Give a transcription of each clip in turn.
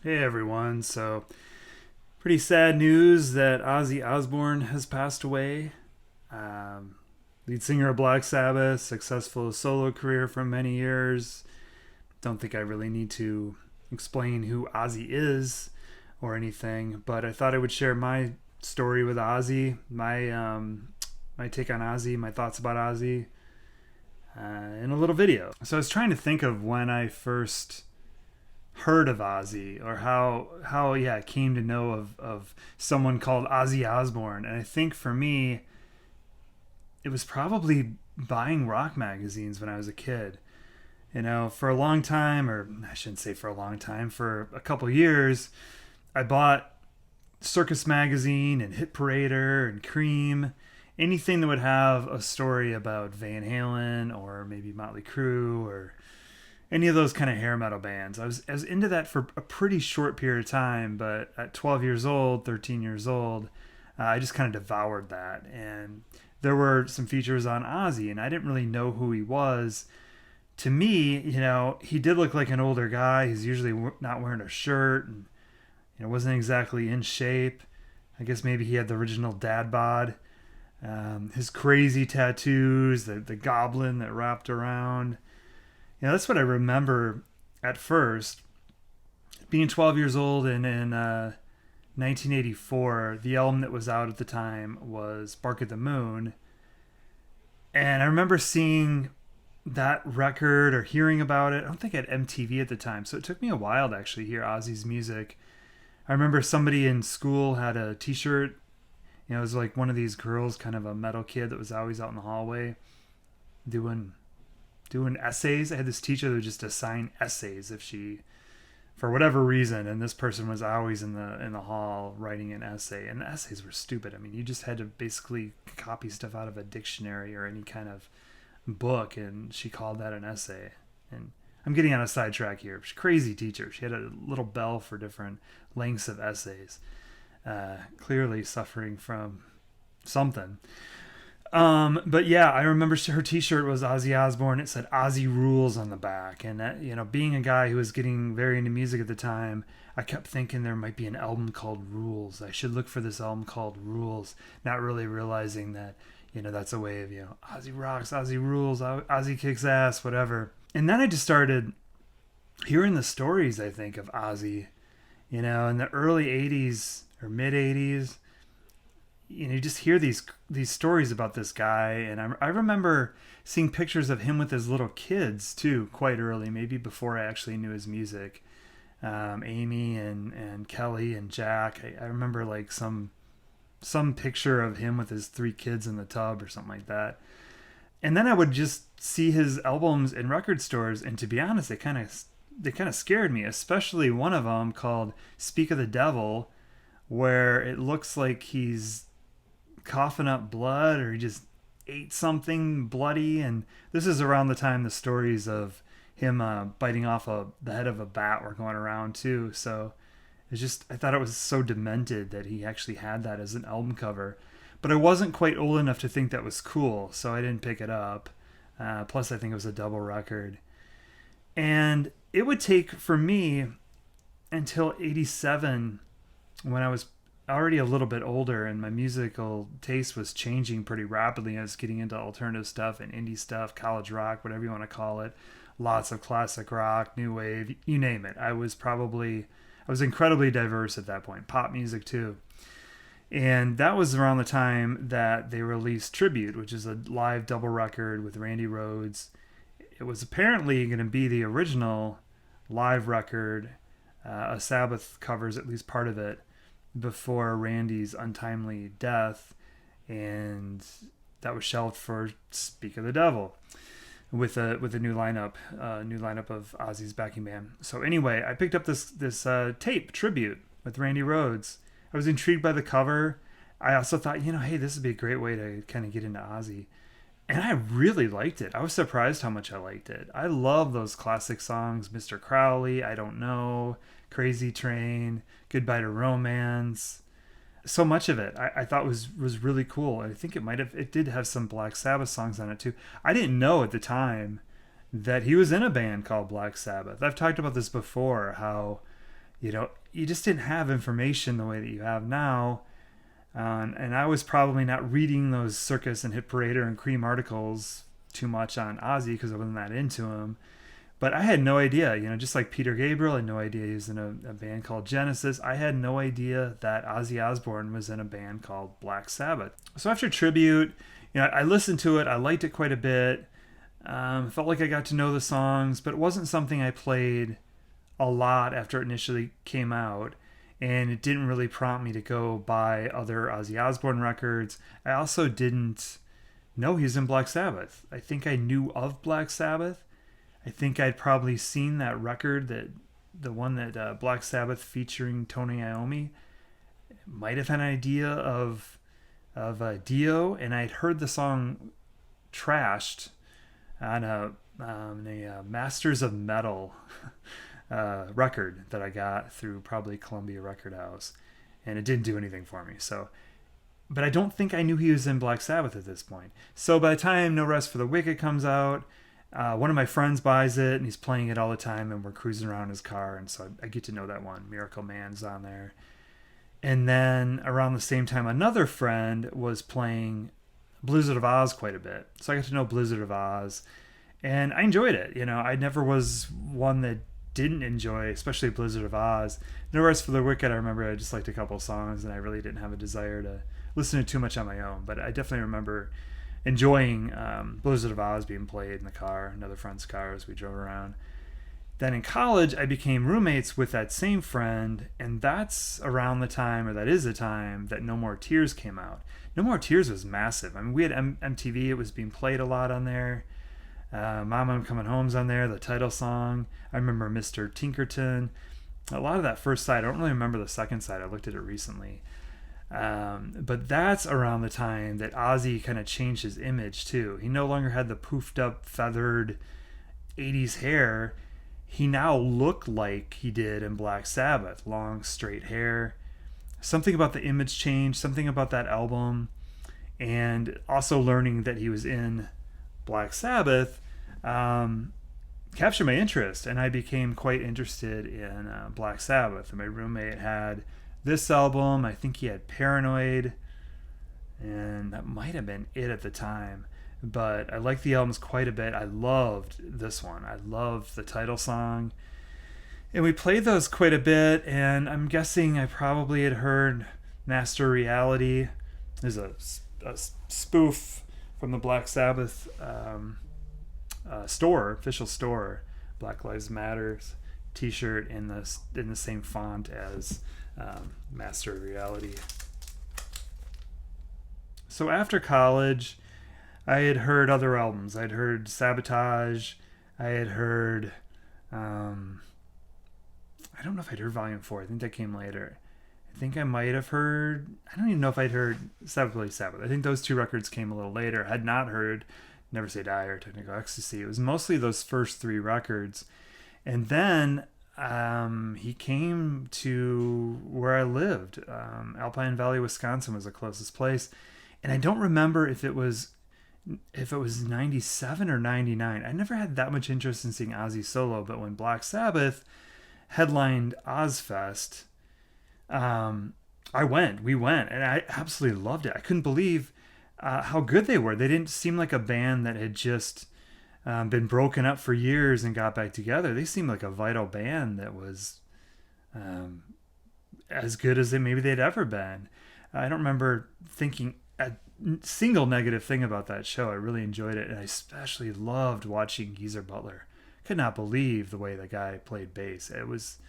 Hey everyone. Pretty sad news that Ozzy Osbourne has passed away. Um, Lead singer of Black Sabbath, successful solo career for many years. Don't think I really need to explain who Ozzy is or anything, but I thought I would share my story with Ozzy, my take on Ozzy, my thoughts about Ozzy, in a little video. So I was trying to think of when I first heard of Ozzy or how I came to know of someone called Ozzy Osbourne. And I think for me it was probably buying rock magazines when I was a kid. You know, for a long time, or I shouldn't say for a long time, for a couple years, I bought Circus Magazine and Hit Parader and Cream, anything that would have a story about Van Halen or maybe Motley Crue or any of those kind of hair metal bands. I was into that for a pretty short period of time, but at 12 years old, 13 years old, I just kind of devoured that. And there were some features on Ozzy, and I didn't really know who he was. To me, he did look like an older guy. He's usually not wearing a shirt, and wasn't exactly in shape. I guess maybe he had the original dad bod. His crazy tattoos, the goblin that wrapped around. That's what I remember at first. Being 12 years old and in 1984, the album that was out at the time was Bark at the Moon. And I remember seeing that record or hearing about it. I don't think I had MTV at the time, so it took me a while to actually hear Ozzy's music. I remember somebody in school had a t-shirt. It was like one of these girls, kind of a metal kid that was always out in the hallway doing essays. I had this teacher that would just assign essays if she, for whatever reason, and this person was always in the hall writing an essay. And the essays were stupid. I mean, you just had to basically copy stuff out of a dictionary or any kind of book, and she called that an essay. And I'm getting on a sidetrack here. She's a crazy teacher. She had a little bell for different lengths of essays. Clearly suffering from something. But yeah, I remember her t-shirt was Ozzy Osbourne. It said Ozzy Rules on the back. And that, being a guy who was getting very into music at the time, I kept thinking there might be an album called Rules. I should look for this album called Rules, not really realizing that, that's a way of, Ozzy rocks, Ozzy rules, Ozzy kicks ass, whatever. And then I just started hearing the stories, I think, of Ozzy, in the early 80s or mid 80s. You just hear these stories about this guy, and I remember seeing pictures of him with his little kids too, quite early, maybe before I actually knew his music. Amy and Kelly and Jack. I remember like some picture of him with his 3 kids in the tub or something like that. And then I would just see his albums in record stores, and to be honest, they kind of scared me, especially one of them called Speak of the Devil, where it looks like he's coughing up blood or he just ate something bloody. And this is around the time the stories of him biting off the head of a bat were going around too. So I thought it was so demented that he actually had that as an album cover. But I wasn't quite old enough to think that was cool, so I didn't pick it up. Plus, I think it was a double record. And it would take, for me, until 87, when I was already a little bit older and my musical taste was changing pretty rapidly. I was getting into alternative stuff and indie stuff, college rock, whatever you want to call it. Lots of classic rock, new wave, you name it. I was incredibly diverse at that point. Pop music, too. And that was around the time that they released Tribute, which is a live double record with Randy Rhoads. It was apparently going to be the original live record. A Sabbath covers at least part of it before Randy's untimely death, and that was shelved for Speak of the Devil with a new lineup of Ozzy's backing band. So anyway, I picked up this tape Tribute with Randy Rhoads. I was intrigued by the cover. I also thought, hey, this would be a great way to kind of get into Ozzy. And I really liked it. I was surprised how much I liked it. I love those classic songs, Mr. Crowley, I Don't Know, Crazy Train, Goodbye to Romance. So much of it I thought was really cool. I think it did have some Black Sabbath songs on it too. I didn't know at the time that he was in a band called Black Sabbath. I've talked about this before, how you just didn't have information the way that you have now. And I was probably not reading those Circus and Hit Parader and Cream articles too much on Ozzy because I wasn't that into him. But I had no idea, just like Peter Gabriel, I had no idea he was in a band called Genesis. I had no idea that Ozzy Osbourne was in a band called Black Sabbath. So after Tribute, I listened to it. I liked it quite a bit. Felt like I got to know the songs, but it wasn't something I played a lot after it initially came out. And it didn't really prompt me to go buy other Ozzy Osbourne records. I also didn't know he was in Black Sabbath. I think I knew of Black Sabbath. I think I'd probably seen that record, the one that Black Sabbath featuring Tony Iommi. Might have had an idea of Dio, and I'd heard the song Trashed on a Masters of Metal record that I got through probably Columbia Record House, and it didn't do anything for me. So, but I don't think I knew he was in Black Sabbath at this point. So by the time No Rest for the Wicked comes out, one of my friends buys it, and he's playing it all the time, and we're cruising around in his car, and so I get to know that one. Miracle Man's on there. And then around the same time, another friend was playing Blizzard of Oz quite a bit. So I got to know Blizzard of Oz, and I enjoyed it. I never was one that didn't enjoy, especially Blizzard of Oz. No Rest for the Wicked, I remember I just liked a couple songs, and I really didn't have a desire to listen to too much on my own. But I definitely remember enjoying Blizzard of Oz being played in the car, another friend's car as we drove around. Then in college, I became roommates with that same friend, and that's around the time, or that is the time, that No More Tears came out. No More Tears was massive. I mean, we had MTV, it was being played a lot on there. Mama, I'm Coming Home's on there, the title song. I remember Mr. Tinkerton. A lot of that first side. I don't really remember the second side. I looked at it recently. But that's around the time that Ozzy kind of changed his image too. He no longer had the poofed up, feathered 80s hair. He now looked like he did in Black Sabbath. Long, straight hair. Something about the image changed, something about that album. And also learning that he was in Black Sabbath captured my interest, and I became quite interested in Black Sabbath. And my roommate had this album. I think he had Paranoid, and that might have been it at the time. But I liked the albums quite a bit. I loved this one. I loved the title song. And we played those quite a bit, and I'm guessing I probably had heard Master Reality. There's a spoof from the Black Sabbath store, official store, Black Lives Matters t-shirt in the same font as Master Reality. So after college, I had heard other albums. I'd heard Sabotage. I had heard I don't know if I'd heard Volume 4. I think that came later. I think I might have heard, I don't even know if I'd heard Sabbath Bloody Sabbath. I think those two records came a little later. I had not heard Never Say Die or Technical Ecstasy. It was mostly those first three records. And then he came to where I lived. Alpine Valley, Wisconsin was the closest place. And I don't remember if it was 97 or 99. I never had that much interest in seeing Ozzy solo, but when Black Sabbath headlined Ozfest, we went, and I absolutely loved it. I couldn't believe how good they were. They didn't seem like a band that had just been broken up for years and got back together. They seemed like a vital band that was as good as maybe they'd ever been. I don't remember thinking a single negative thing about that show. I really enjoyed it, and I especially loved watching Geezer Butler. Could not believe the way the guy played bass. I was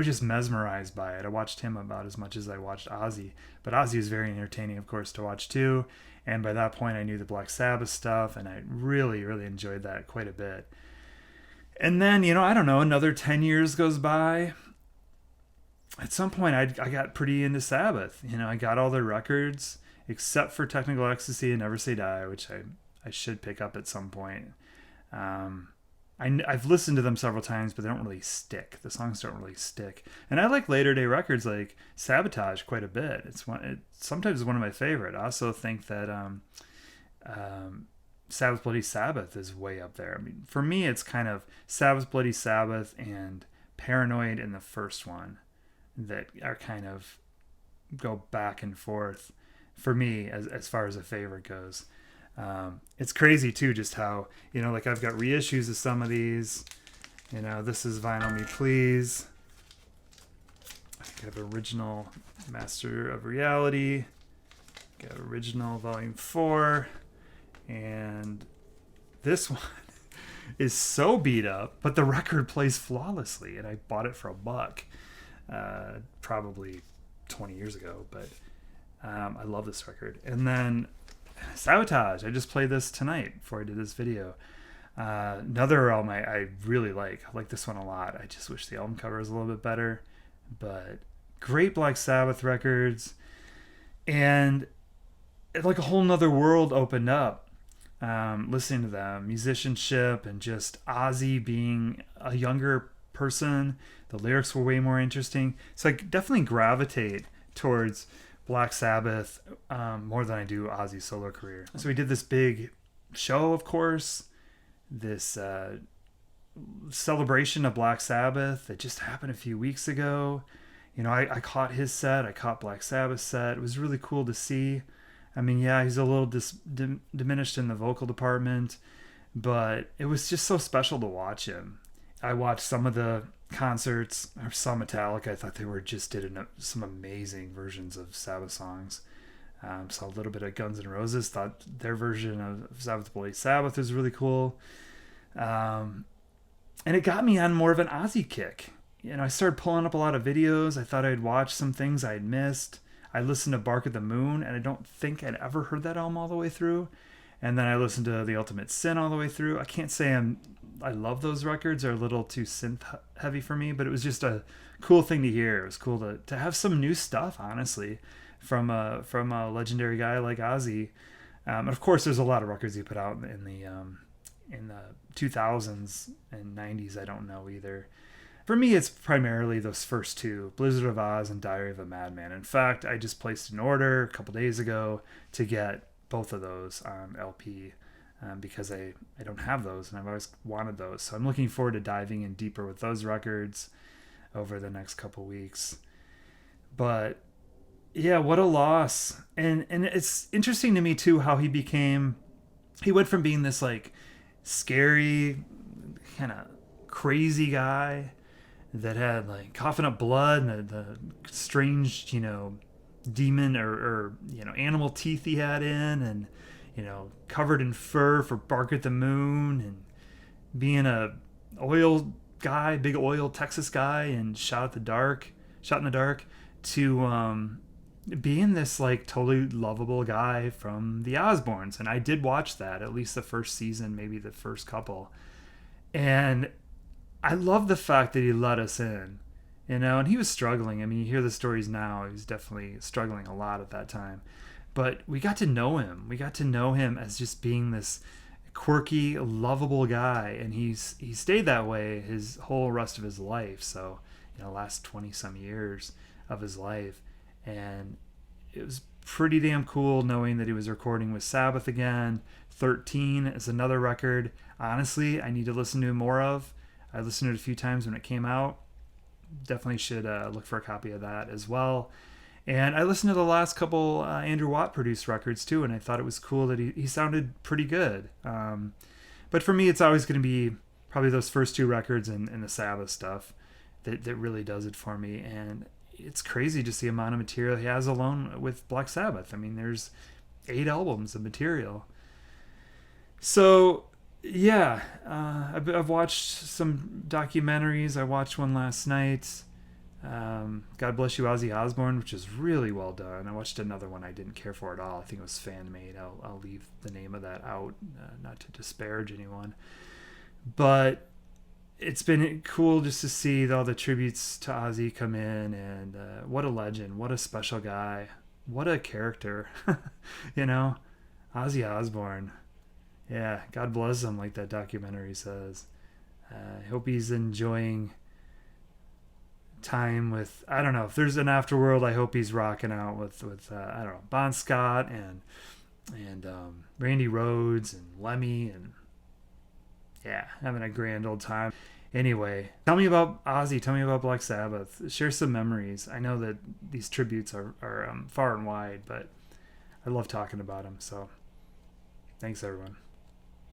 just mesmerized by it. I watched him about as much as I watched Ozzy. But Ozzy was very entertaining, of course, to watch too. And by that point, I knew the Black Sabbath stuff, and I really, really enjoyed that quite a bit. And then, I don't know, another 10 years goes by. At some point, I got pretty into Sabbath. I got all their records, except for Technical Ecstasy and Never Say Die, which I should pick up at some point. I've listened to them several times, but they don't really stick. The songs don't really stick. And I like later day records like Sabotage quite a bit. It's sometimes one of my favorite. I also think that Sabbath Bloody Sabbath is way up there. I mean, for me, it's kind of Sabbath Bloody Sabbath and Paranoid in the first one. that are kind of go back and forth for me as far as a favorite goes. It's crazy too, just how, like I've got reissues of some of these. This is Vinyl Me Please. I think I have original Master of Reality. Got original Volume 4. And this one is so beat up, but the record plays flawlessly, and I bought it for $1, probably 20 years ago, but I love this record. And then Sabotage, I just played this tonight before I did this video. Another album I really like. I like this one a lot. I just wish the album cover was a little bit better, but great Black Sabbath records, and like a whole nother world opened up. Listening to them, musicianship, and just Ozzy being a younger person. The lyrics were way more interesting. So I definitely gravitate towards Black Sabbath more than I do Ozzy's solo career. So we did this big show, of course, this celebration of Black Sabbath that just happened a few weeks ago. I caught his set. I caught Black Sabbath's set. It was really cool to see. I mean, yeah, he's a little diminished in the vocal department, but it was just so special to watch him. I watched some of the concerts. I saw Metallica. I thought they did some amazing versions of Sabbath songs. Saw a little bit of Guns N' Roses. Thought their version of Sabbath Bloody Sabbath was really cool. And it got me on more of an Ozzy kick. I started pulling up a lot of videos. I thought I'd watch some things I had missed. I listened to Bark at the Moon, and I don't think I'd ever heard that album all the way through. And then I listened to The Ultimate Sin all the way through. I can't say I love those records. They're a little too synth heavy for me, but it was just a cool thing to hear. It was cool to have some new stuff, honestly, from a legendary guy like Ozzy. And of course, there's a lot of records he put out in the 2000s and 90s. I don't know either. For me, it's primarily those first two, Blizzard of Oz and Diary of a Madman. In fact, I just placed an order a couple days ago to get both of those on LP because I don't have those, and I've always wanted those. So I'm looking forward to diving in deeper with those records over the next couple weeks. But yeah, what a loss. And it's interesting to me, too, how he went from being this like scary, kind of crazy guy that had like coughing up blood and the strange, demon or animal teeth he had in, and covered in fur for Bark at the Moon, and being a oil guy, big oil Texas guy, and shot in the dark, to being this like totally lovable guy from the Osbournes. And I did watch that, at least the first season, maybe the first couple, and I love the fact that he let us in, and he was struggling. I mean, you hear the stories now. He was definitely struggling a lot at that time. But we got to know him. We got to know him as just being this quirky, lovable guy. And he stayed that way his whole rest of his life. So, last 20-some years of his life. And it was pretty damn cool knowing that he was recording with Sabbath again. 13 is another record. Honestly, I need to listen to more of. I listened to it a few times when it came out. Definitely should look for a copy of that as well. And I listened to the last couple Andrew Watt produced records too, and I thought it was cool that he sounded pretty good. But for me, it's always going to be probably those first two records and the Sabbath stuff that really does it for me. And it's crazy just the amount of material he has alone with Black Sabbath. I mean, there's 8 albums of material. So yeah, I've watched some documentaries. I watched one last night. God Bless You, Ozzy Osbourne, which is really well done. I watched another one I didn't care for at all. I think it was fan made. I'll leave the name of that out, not to disparage anyone. But it's been cool just to see all the tributes to Ozzy come in, and what a legend, what a special guy, what a character, Ozzy Osbourne. Yeah, God bless him, like that documentary says. I hope he's enjoying time with, I don't know, if there's an afterworld, I hope he's rocking out with I don't know, Bon Scott and Randy Rhoads and Lemmy, and yeah, having a grand old time. Anyway, tell me about Ozzy. Tell me about Black Sabbath. Share some memories. I know that these tributes are far and wide, but I love talking about them. So thanks, everyone.